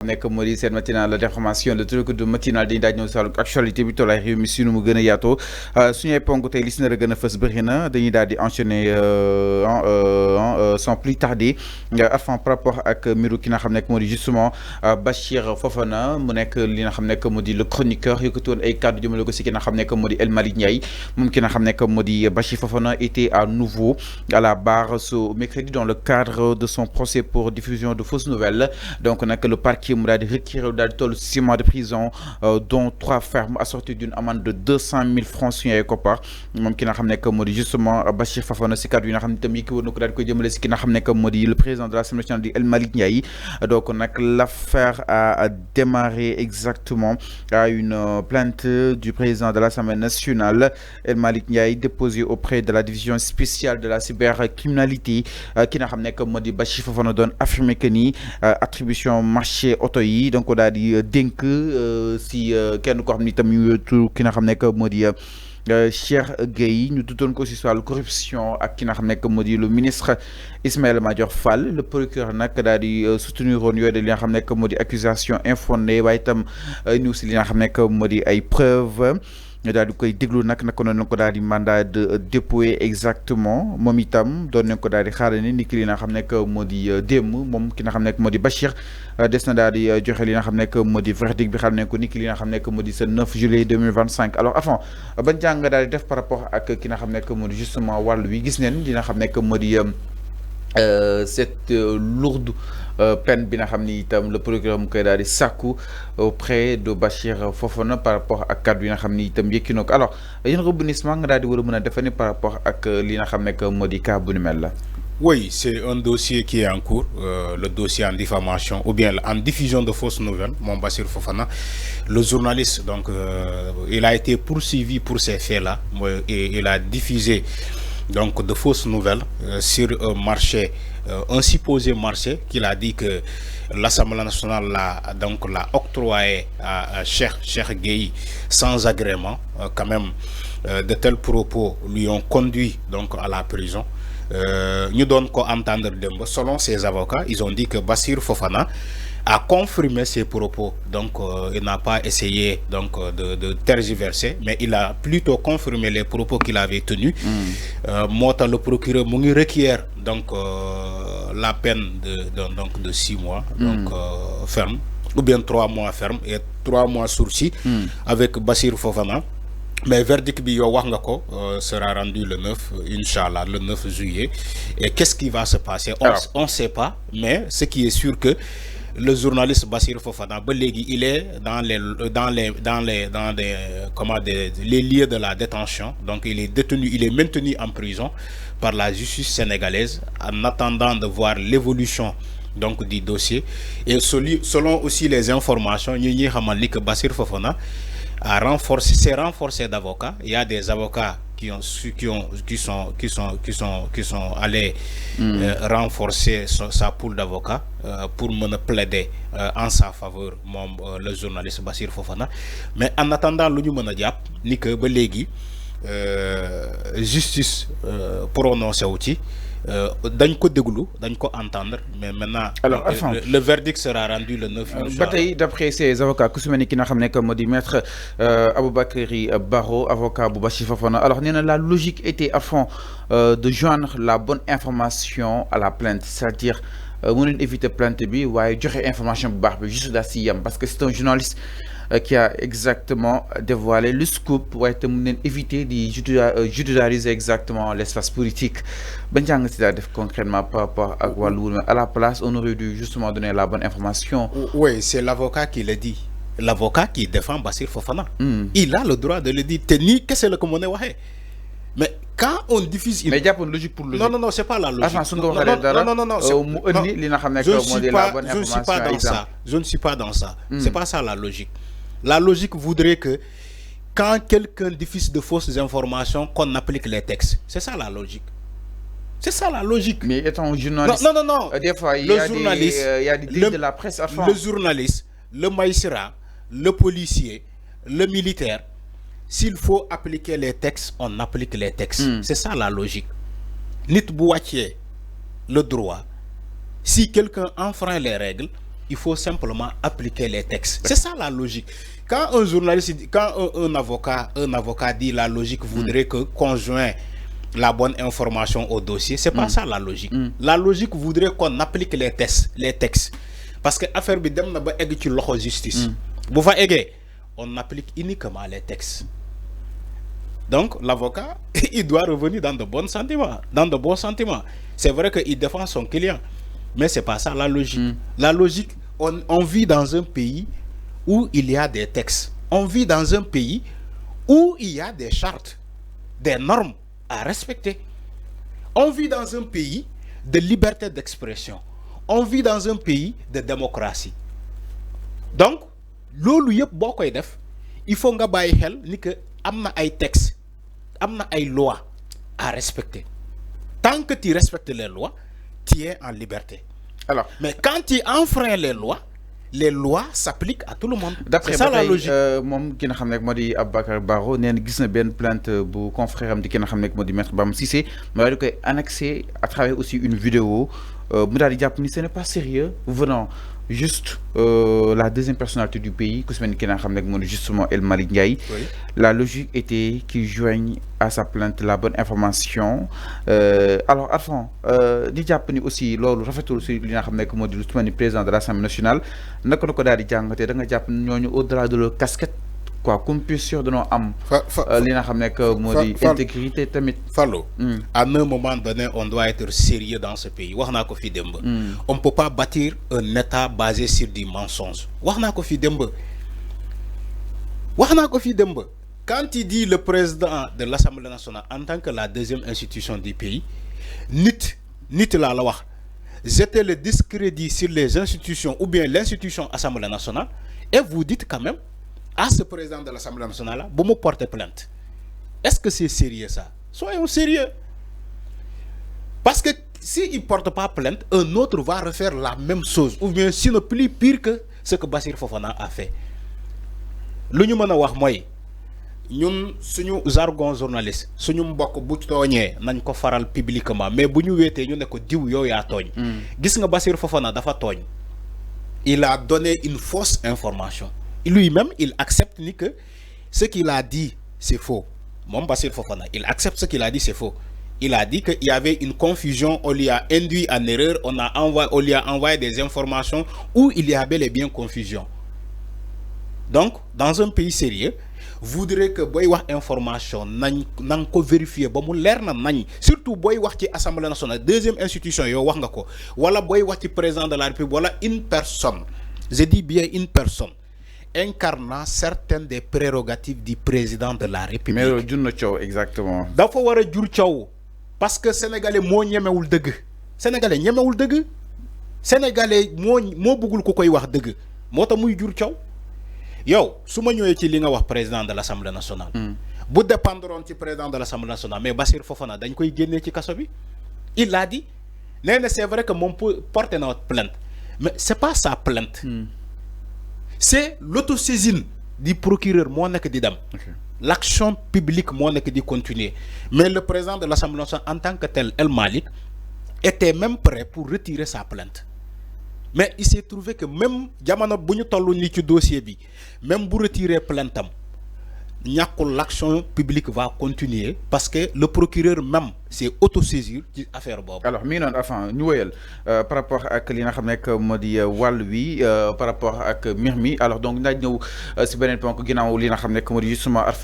nekk moo di seen matinale d'information le truc de matinale dañu daaj ñëw si wàllu actualité bi tolluwaay réew mi si nu mu gën a yaatoo suñu ay ponk tey li si nar a gën a fës bëri na dañuy daal di enchaîner sans plus tarder afin par rapport ak mbiru ki nga xam nekk moo di justement Bachir Fofana mu nekk li nga xam nekk moo di le chroniqueur yëkkati woon ay kàddu jëmale ko si ki nga xam nekk moo di El Malick Ndiaye moom ki nga xam nekk moo di Bachir Fofana était à nouveau à la barre ce mercredi dans le cadre de son procès pour diffusion de fausses nouvelles. Donc nag le parquet mu daal di retiré daal di toll 6 mois de prison dont 3 fermes assorties d'une amende de 200 000 francs suñu ay koppar moom ki nga xam nekk moo di justement Bachir Fofana si kàddu yi nga xam ne itam yi ki war na ko daal di koy jëmale si ki nga xam nekk moo di le président de l'Assemblée nationale di El Malick Ndiaye. Donc nag l'affaire a démarré exactement à une plainte du président de l'Assemblée nationale El Malick Ndiaye déposée auprès de la division spéciale de la cybercriminalité ki nga xam nekk moo di Bachir Fofana doon affirmé que ni attribution marché auto yi donc daal di dénk si kenn koo xam ni itam ki nga xam nekk moo di Cheikh Gueye ñu tuddoon ko si wàllu corruption ak ki nga xam nekk moo di le ministre Ismaïla Madior Fall le procureur nag daal di soutenir woon yooyu de li nga xam nekk moo di accusation infondée waaye itam ñu si li nga xam nekk moo di ay preuves ñu daal di koy déglu nag naka noonu ko daal di mandat de dépôt exactement moom itam doon nañ ko daal di xaarandi ni ki li nga xam nekk moo di démb moom ki nga xam nekk moo di Bachir des na daal di joxe li nga xam nekk moo di verdict bi xam ne ko ni ki li nga xam nekk moo di ce 9 juillet 2025 alors avant ban jàng daal di def par rapport ak ki nga xam nekk moo di justement wàll wi gis neen li nga xam nekk moo di cette lourde peine bi nga xam ni itam le procureur mu koy daal di sàkku auprès de Bachir Fofana par rapport ak kàddu yi nga xam ni itam yëkki na ko alors yéen rebondissement nga daal di war a mën a defani par rapport ak li nga xam ne que moo di cas bu ni mel la. Oui, c'est un dossier qui est en cours, le dossier en diffamation ou bien en diffusion de fausses nouvelles. Mon Bachir Fofana, le journaliste, donc il a été poursuivi pour ces faits-là et il a diffusé donc de fausses nouvelles sur un marché, un supposé marché qu'il a dit que l'Assemblée nationale l'a octroyé à Cheikh Gueye sans agrément. Quand même, de tels propos lui ont conduit donc à la prison. Nous donnons qu'à entendre selon ses avocats, ils ont dit que Bachir Fofana a confirmé ses propos, donc il n'a pas essayé donc de tergiverser, mais il a plutôt confirmé les propos qu'il avait tenus. Mota le procureur Mungi requiert donc la peine de 6 mois donc ferme, ou bien 3 mois ferme et 3 mois sursis avec Bachir Fofana. Mais verdict bi yow wax nga ko sera rendu le 9 Inch'Allah, le 9 juillet. Et qu'est-ce qui va se passer? On ne sait pas, mais ce qui est sûr que le journaliste Bachir Fofana, il est dans les lieux de la détention. Donc il est détenu, il est maintenu en prison par la justice sénégalaise en attendant de voir l'évolution donc du dossier. Et selon aussi les informations, nous avons que Bachir Fofana s'est renforcé d'avocats. Il y a des avocats qui sont allés renforcer sa pool d'avocats pour me plaider en sa faveur, le journaliste Bachir Fofana. Mais en attendant, nous avons dit que justice prononcée aussi. Dañ ko déglu dañ ko entendre mais maintenant alors, le verdict sera rendu le 9 juillet. D'après ces avocats ku su mel ni ki nga xam ne que moo di maître Aboubacry Baro avocat bu Bachir Fofana alors nee na la logique était à fond de joindre la bonne information à la plainte, c'est-à-dire mënuñ éviter plainte bi waaye joxe information bu baax bi juste daa si yam parce que c'est un journaliste qui a exactement dévoilé le scoop pour éviter de judiciariser exactement l'espace politique. Ben concrètement par rapport à Waloum, à la place, on aurait dû justement donner la bonne information. Oui, c'est l'avocat qui le dit. L'avocat qui défend Bachir Fofana. Il a le droit de le dire. Qu'est-ce que c'est le commandé? Mais quand on diffuse... Mais il y a une logique pour le logique. Non, c'est pas la logique. Je ne suis pas dans ça. C'est pas ça la logique. La logique voudrait que quand quelqu'un diffuse de fausses informations, qu'on applique les textes. C'est ça la logique. C'est ça la logique. Mais étant journaliste... Non. Des fois, il y a des délits de la presse à fond. Le journaliste, le magistrat, le policier, le militaire, s'il faut appliquer les textes, on applique les textes. C'est ça la logique. Nit Bouatier, le droit. Si quelqu'un enfreint les règles, il faut simplement appliquer les textes. C'est ça la logique. Quand un journaliste, quand un avocat dit la logique voudrait que conjoint la bonne information au dossier, c'est pas ça la logique. La logique voudrait qu'on applique les textes. Parce que l'affaire bi dem na ba egg ci loxo justice. Bu fa eggé, on applique uniquement les textes. Donc l'avocat, il doit revenir dans de bons sentiments. C'est vrai qu'il défend son client, mais c'est pas ça la logique. La logique, on vit dans un pays où il y a des textes. On vit dans un pays où il y a des chartes, des normes à respecter. On vit dans un pays de liberté d'expression. On vit dans un pays de démocratie. Donc, lolu yep bokoy def, il faut nga baye xel ni que amna ay textes, amna ay lois à respecter. Tant que tu respectes les lois, tu es en liberté. Alors, mais quand tu enfreins les lois s'appliquent à tout le monde. D'après ça la logique. Mom ki nga xam nek modi Aboubacar Baro nee na gis na ben plainte bu confrère am di ki nga xam nek modi maître Bam Cissé mais daal di koy annexé à travers aussi une vidéo mu daal di japp ni ce n'est pas sérieux venant juste la deuxième personnalité du pays ku si mel ni ki nga xam nek modi justement El Malick Ndiaye. Oui. La logique était qu'il joigne à sa plainte la bonne information alors Arfan di japp ni aussi lolu rafetul ci li nga xam nek modi lu président de l'Assemblée nationale naka la ko daal di jàngatee da nga japp ñooñu au-delà de leur casquette quoi comme plus sûr de nos am li nga xam nek modi intégrité tamit Fallo, à un moment donné on doit être sérieux dans ce pays. Waxna ko fi demb. On peut pas bâtir un état basé sur du mensonge. Waxna ko fi demb. Quand il dit le président de l'Assemblée nationale en tant que la deuxième institution du pays, nit la wax, jeter le discrédit sur les institutions ou bien l'institution Assemblée nationale, et vous dites quand même à ce président de l'Assemblée nationale, vous me portez plainte. Est-ce que c'est sérieux ça? Soyons sérieux. Parce que s'il ne porte pas plainte, un autre va refaire la même chose, ou bien sinon plus pire que ce que Bassirou Fofana a fait. Lu ñu mëna wax moy ñun suñu jargon journaliste suñu mbokk bu tooñee nañ ko faral publiquement mais bu ñu wéetee ñu ne ko diw yow yaa tooñ. Gis nga Bassirou Fofana dafa tooñ. Il a donné une fausse information. Lui-même il accepte ni que ce qu'il a dit c'est faux. Mon Bassirou Fofana il accepte ce qu'il a dit c'est faux. Il a dit qu'il y avait une confusion, on lui a induit en erreur, on lui a envoyé des informations où il y avait bel et bien confusion. Donc, dans un pays sérieux, voudrait que boy wax information nang ko vérifier ba mu leer na nañ surtout boy wax ci Assemblée nationale deuxième institution yo wax nga ko wala boy wax ci président de la République wala une personne, je dis bien une personne incarnant certaines des prérogatives du président de la République. mais jur na coow exactement. dafa war a jur coow parce que sénégalais moo ñemewul dëgg sénégalais ñemewul dëgg sénégalais moo bëggul ku koy wax dëgg moo tax muy jur coow. Yo, su ma ñëwee ci li nga wax président de l'Assemblée nationale. bu dépendroon ci président de l'Assemblée nationale mais Bassirou Fofana dañ koy génnee ci kaso bi. Il a dit nee na c'est vrai que moom porté na plainte mais c'est pas sa plainte. C'est l'autosaisine du procureur moo nekk di dem. L'action publique moo nekk di continuer mais le président de l'Assemblée nationale en tant que tel El Malick était même prêt pour retirer sa plainte. Mais il s'est trouvé que même jamono buñu tollu ni ci dossier bi même bu retirer plainte am ñakul l'action publique va continuer parce que le procureur même s'est autosaisir ci affaire bobu. Alors mi non enfin ñu wëyal par rapport ak li nga xam nek modi wàll wi par rapport ak mbir mi alors donc naaj ñëw ci benen ponk ginaaw li nga xam nek modi justement